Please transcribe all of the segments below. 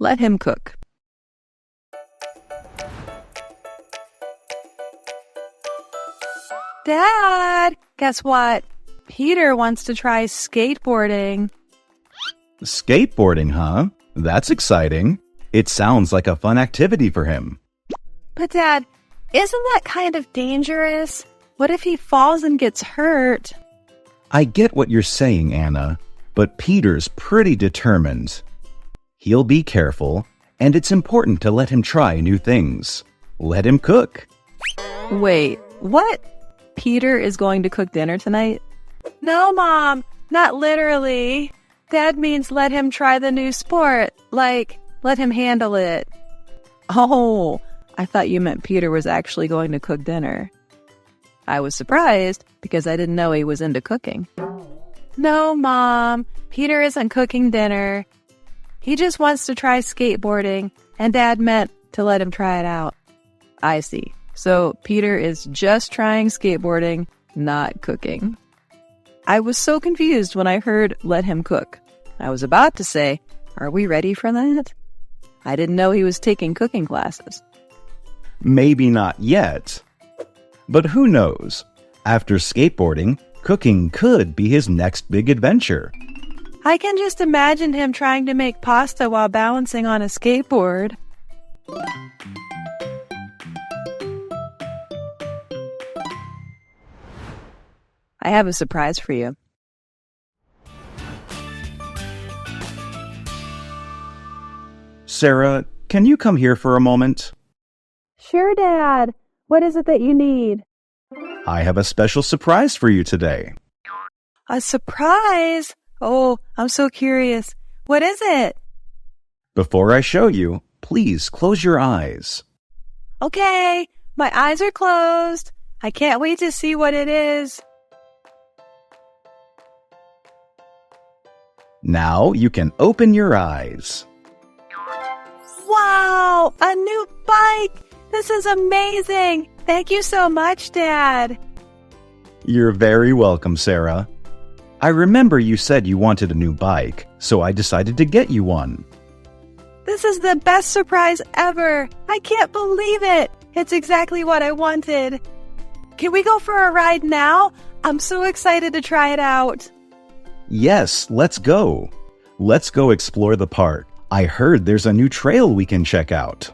let him cook. Dad, guess what? Peter wants to try skateboarding. Skateboarding, huh? That's exciting. It sounds like a fun activity for him. But Dad, isn't that kind of dangerous? What if he falls and gets hurt? I get what you're saying, Anna, but Peter's pretty determined. He'll be careful, and it's important to let him try new things. Let him cook. Wait, what? Peter is going to cook dinner tonight? No, Mom, not literally. Dad means let him try the new sport, like let him handle it. Oh, I thought you meant Peter was actually going to cook dinner. I was surprised because I didn't know he was into cooking. No, Mom, Peter isn't cooking dinner. He just wants to try skateboarding, and Dad meant to let him try it out. I see. So Peter is just trying skateboarding, not cooking. I was so confused when I heard let him cook. I was about to say, are we ready for that? I didn't know he was taking cooking classes. Maybe not yet. But who knows? After skateboarding, cooking could be his next big adventure. I can just imagine him trying to make pasta while balancing on a skateboard. I have a surprise for you. Sarah, can you come here for a moment? Sure, Dad. What is it that you need? I have a special surprise for you today. A surprise? Oh, I'm so curious. What is it? Before I show you, please close your eyes. Okay, my eyes are closed. I can't wait to see what it is. Now you can open your eyes. Wow, a new bike! This is amazing! Thank you so much, Dad. You're very welcome, Sarah. I remember you said you wanted a new bike, so I decided to get you one. This is the best surprise ever! I can't believe it! It's exactly what I wanted. Can we go for a ride now? I'm so excited to try it out. Yes, let's go. Let's go explore the park. I heard there's a new trail we can check out.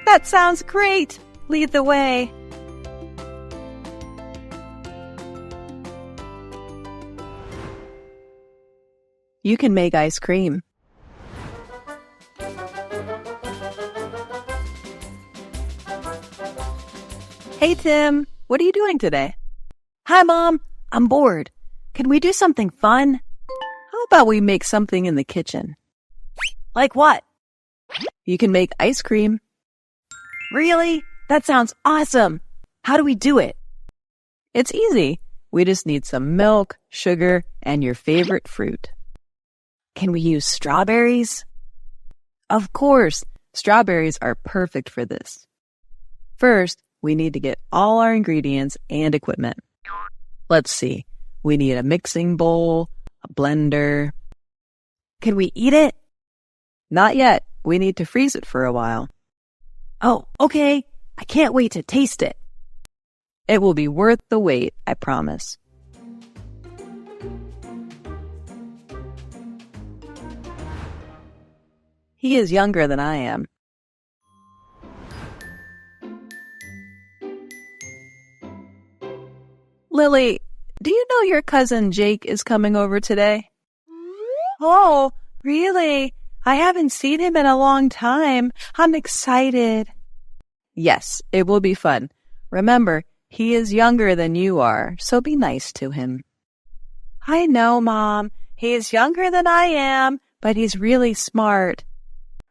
That sounds great. Lead the way. You can make ice cream. Hey, Tim. What are you doing today? Hi, Mom. I'm bored. Can we do something fun? How about we make something in the kitchen? Like what? You can make ice cream. Really? That sounds awesome. How do we do it? It's easy. We just need some milk, sugar, and your favorite fruit. Can we use strawberries? Of course. Strawberries are perfect for this. First, we need to get all our ingredients and equipment. Let's see. We need a mixing bowl, a blender. Can we eat it? Not yet. We need to freeze it for a while. Oh, okay. I can't wait to taste it. It will be worth the wait, I promise. He is younger than I am. Lily, do you know your cousin Jake is coming over today? Oh, really? I haven't seen him in a long time. I'm excited. Yes, it will be fun. Remember, he is younger than you are, so be nice to him. I know, Mom. He is younger than I am, but he's really smart.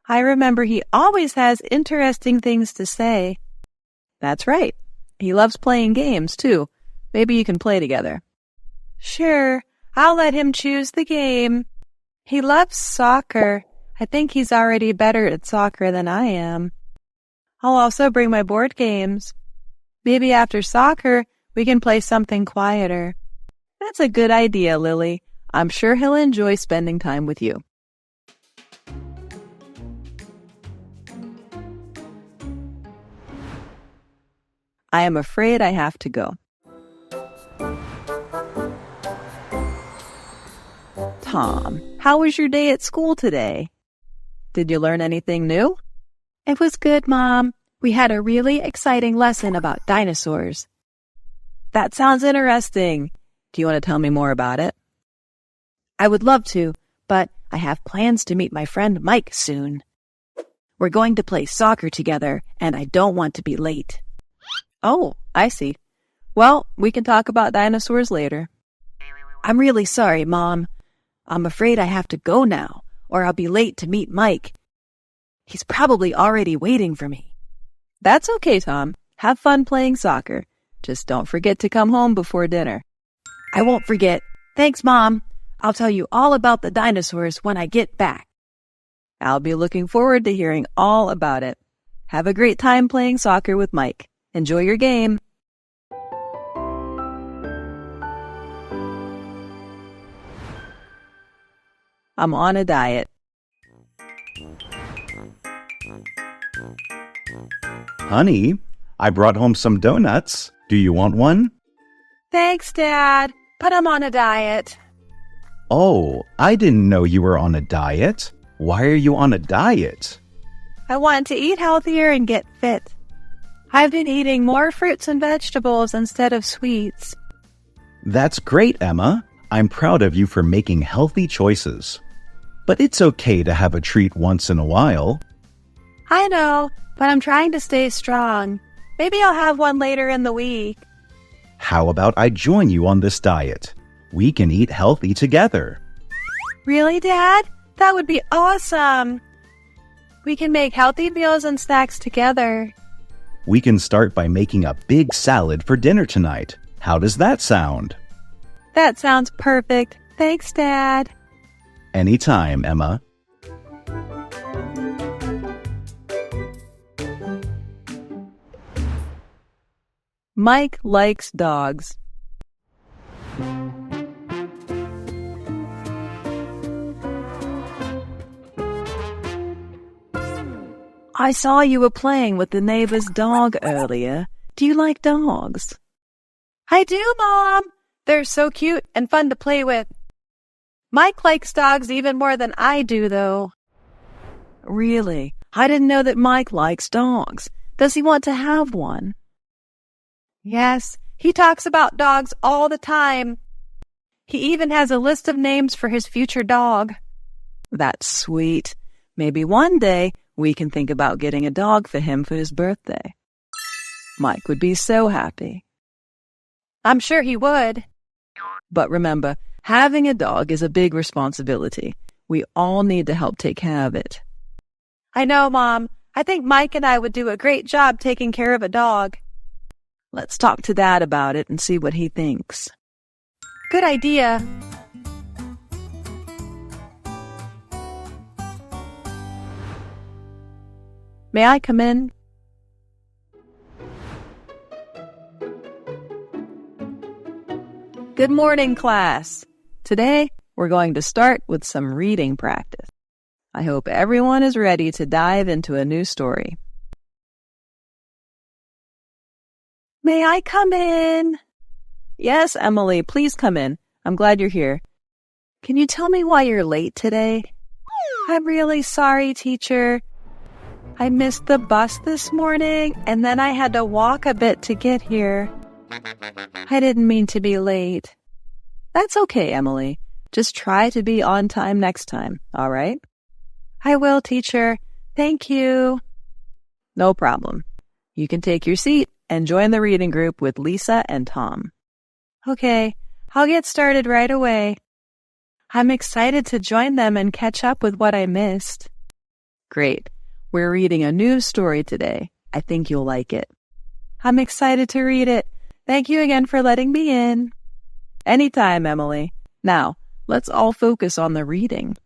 I remember he always has interesting things to say. That's right. He loves playing games, too. Maybe you can play together. Sure, I'll let him choose the game. He loves soccer. I think he's already better at soccer than I am. I'll also bring my board games. Maybe after soccer, we can play something quieter. That's a good idea, Lily. I'm sure he'll enjoy spending time with you. I am afraid I have to go. Tom, how was your day at school today? Did you learn anything new? It was good, Mom. We had a really exciting lesson about dinosaurs. That sounds interesting. Do you want to tell me more about it? I would love to, but I have plans to meet my friend Mike soon. We're going to play soccer together, and I don't want to be late. Oh, I see. Well, we can talk about dinosaurs later. I'm really sorry, Mom. I'm afraid I have to go now, or I'll be late to meet Mike. He's probably already waiting for me. That's okay, Tom. Have fun playing soccer. Just don't forget to come home before dinner. I won't forget. Thanks, Mom. I'll tell you all about the dinosaurs when I get back. I'll be looking forward to hearing all about it. Have a great time playing soccer with Mike. Enjoy your game. I'm on a diet. Honey, I brought home some donuts. Do you want one? Thanks, Dad, but I'm on a diet. Oh, I didn't know you were on a diet. Why are you on a diet? I want to eat healthier and get fit. I've been eating more fruits and vegetables instead of sweets. That's great, Emma. I'm proud of you for making healthy choices. But it's okay to have a treat once in a while. I know, but I'm trying to stay strong. Maybe I'll have one later in the week. How about I join you on this diet? We can eat healthy together. Really, Dad? That would be awesome. We can make healthy meals and snacks together. We can start by making a big salad for dinner tonight. How does that sound? That sounds perfect. Thanks, Dad. Anytime, Emma. Mike likes dogs. I saw you were playing with the neighbor's dog earlier. Do you like dogs? I do, Mom. They're so cute and fun to play with. Mike likes dogs even more than I do, though. Really? I didn't know that Mike likes dogs. Does he want to have one? Yes, he talks about dogs all the time. He even has a list of names for his future dog. That's sweet. Maybe one day we can think about getting a dog for him for his birthday. Mike would be so happy. I'm sure he would. But remember, having a dog is a big responsibility. We all need to help take care of it. I know, Mom. I think Mike and I would do a great job taking care of a dog. Let's talk to Dad about it and see what he thinks. Good idea. May I come in? Good morning, class. Today, we're going to start with some reading practice. I hope everyone is ready to dive into a new story. May I come in? Yes, Emily, please come in. I'm glad you're here. Can you tell me why you're late today? I'm really sorry, teacher. I missed the bus this morning, and then I had to walk a bit to get here. I didn't mean to be late. That's okay, Emily. Just try to be on time next time, all right? I will, teacher. Thank you. No problem. You can take your seat and join the reading group with Lisa and Tom. Okay, I'll get started right away. I'm excited to join them and catch up with what I missed. Great. We're reading a new story today. I think you'll like it. I'm excited to read it. Thank you again for letting me in. Anytime, Emily. Now, let's all focus on the reading.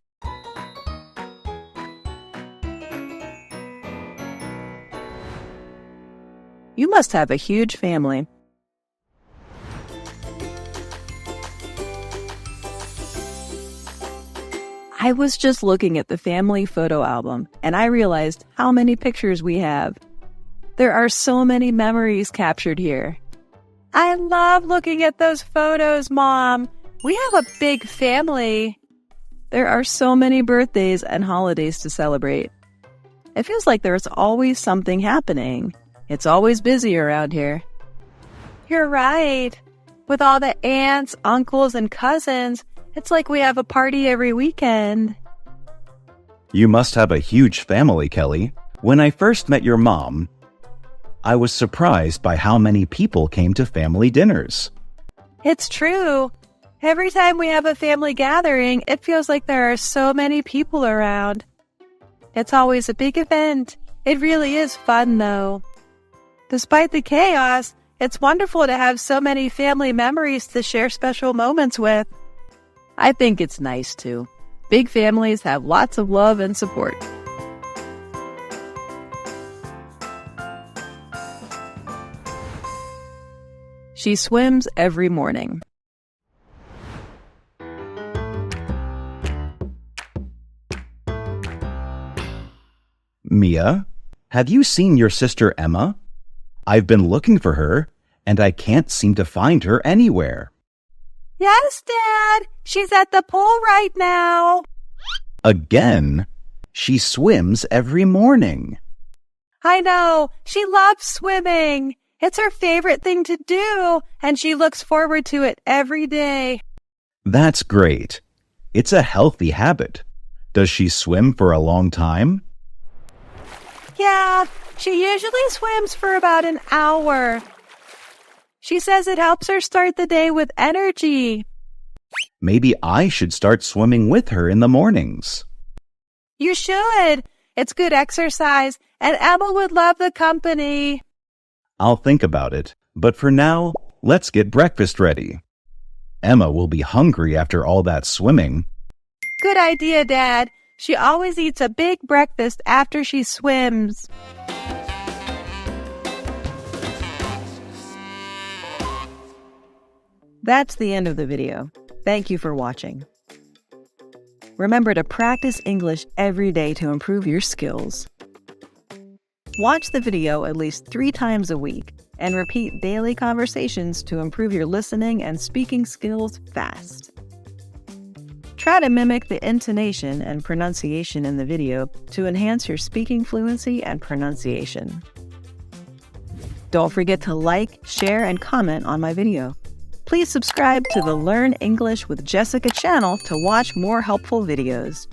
You must have a huge family. I was just looking at the family photo album, and I realized how many pictures we have. There are so many memories captured here. I love looking at those photos, Mom. We have a big family. There are so many birthdays and holidays to celebrate. It feels like there's always something happening. It's always busy around here. You're right. With all the aunts, uncles, and cousins, it's like we have a party every weekend. You must have a huge family, Kelly. When I first met your mom, I was surprised by how many people came to family dinners. It's true. Every time we have a family gathering, it feels like there are so many people around. It's always a big event. It really is fun, though. Despite the chaos, it's wonderful to have so many family memories to share special moments with. I think it's nice, too. Big families have lots of love and support. She swims every morning. Mia, have you seen your sister Emma? I've been looking for her, and I can't seem to find her anywhere. Yes, Dad. She's at the pool right now. Again? She swims every morning. I know. She loves swimming. It's her favorite thing to do, and she looks forward to it every day. That's great. It's a healthy habit. Does she swim for a long time? Yeah, she usually swims for about an hour. She says it helps her start the day with energy. Maybe I should start swimming with her in the mornings. You should. It's good exercise, and Emma would love the company. I'll think about it, but for now, let's get breakfast ready. Emma will be hungry after all that swimming. Good idea, Dad. She always eats a big breakfast after she swims. That's the end of the video. Thank you for watching. Remember to practice English every day to improve your skills. Watch the video at least 3 times a week and repeat daily conversations to improve your listening and speaking skills fast. Try to mimic the intonation and pronunciation in the video to enhance your speaking fluency and pronunciation. Don't forget to like, share, and comment on my video. Please subscribe to the Learn English with Jessica channel to watch more helpful videos.